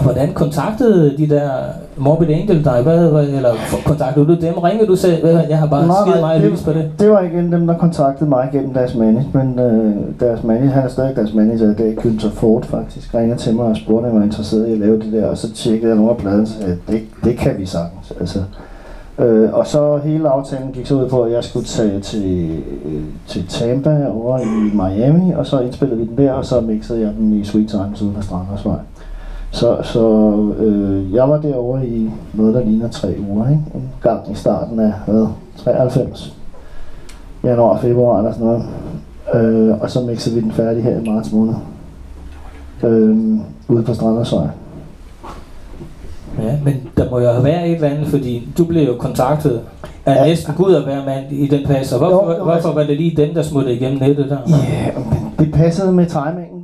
Hvordan kontaktede de der Morbid Angel dig? Eller kontaktede du dem? Ringede du selv? Jeg har bare skidt meget lys på det. Det var igen dem, der kontaktede mig gennem deres management. Han er stadig deres manager. Det er Günther Ford faktisk. Ringede til mig og spurgte, om jeg var interesseret i at lave det der. Og så tjekkede jeg nogle af pladen og sagde, det kan vi sagtens. Altså. Og så hele aftalen gik så ud på, at jeg skulle tage til Tampa over i Miami. Og så indspillede vi den der, og så mixede jeg den i Sweet Times ude på Strandersvej. Så jeg var derovre i noget, der ligner 3 uger, ikke? En gang i starten af 93. Januar, februar eller sådan noget. Og så mixede vi den færdig her i marts måned. Ude på Strandersvej. Ja, men der må jo have været et eller andet, fordi du blev jo kontaktet af næsten Gud og hver mand i den passe. Hvorfor var det lige den, der smuttede igennem nettet der? Ja, det passede med timingen.